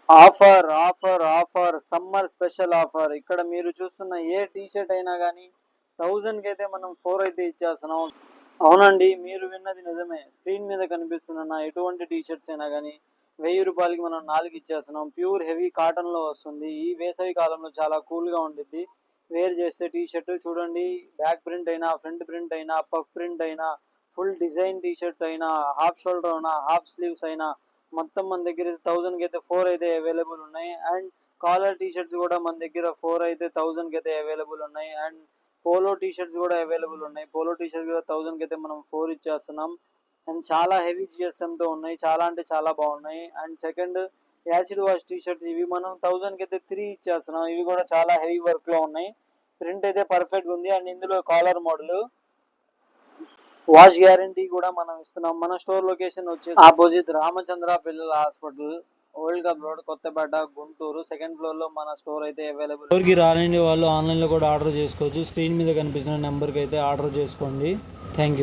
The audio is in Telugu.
Offer offer offer summer special offer. ఇక్కడ మీరు చూస్తున్న ఏ టీ షర్ట్ అయినా కానీ 1000కి అయితే మనం 4 అయితే ఇచ్చేస్తున్నాం. అవునండి, మీరు విన్నది నిజమే. స్క్రీన్ మీద కనిపిస్తున్న నా ఎటువంటి టీ షర్ట్స్ అయినా కానీ 1000 రూపాయలకి మనం 4 ఇచ్చేస్తున్నాం. ప్యూర్ హెవీ కాటన్లో వస్తుంది. ఈ వేసవి కాలంలో చాలా కూల్గా ఉండిద్ది వేర్ చేస్తే. టీ షర్ట్ చూడండి, బ్యాక్ ప్రింట్ అయినా, ఫ్రంట్ ప్రింట్ అయినా, పఫ్ ప్రింట్ అయినా, ఫుల్ డిజైన్ టీ షర్ట్ అయినా, హాఫ్ షోల్డర్ అయినా, హాఫ్ స్లీవ్స్ అయినా మొత్తం మన దగ్గర 1000కి అయితే 4 అయితే అవైలబుల్ ఉన్నాయి. అండ్ కాలర్ టీ షర్ట్స్ కూడా మన దగ్గర 4 అయితే 1000కి అయితే అవైలబుల్ ఉన్నాయి. అండ్ పోలో టీ షర్ట్స్ కూడా అవైలబుల్ ఉన్నాయి. పోలో టీ షర్ట్స్ కూడా 1000కి అయితే మనం 4 ఇచ్చేస్తున్నాం. అండ్ చాలా హెవీ జిఎస్ఎంతో ఉన్నాయి. చాలా అంటే చాలా బాగున్నాయి. And second acid wash T shirts, ఇవి మనం 1000కి అయితే 3 ఇచ్చేస్తున్నాం. ఇవి కూడా చాలా హెవీ వర్క్లో ఉన్నాయి. ప్రింట్ అయితే పర్ఫెక్ట్గా ఉంది. అండ్ ఇందులో కాలర్ మోడల్, వాష్ గ్యారంటీ కూడా మనం ఇస్తున్నాం. మన స్టోర్ లొకేషన్ వచ్చేసి ఆపోజిట్ రామచంద్ర పిల్లల hospital, old club road, Kothapet, Guntur. Second floor లో మన స్టోర్ అయితే అవైలబుల్. స్టోర్కి రాలేని వాళ్ళు ఆన్లైన్లో కూడా ఆర్డర్ చేసుకోవచ్చు. స్క్రీన్ మీద కనిపిస్తున్న నెంబర్కి అయితే ఆర్డర్ చేసుకోండి. Thank you.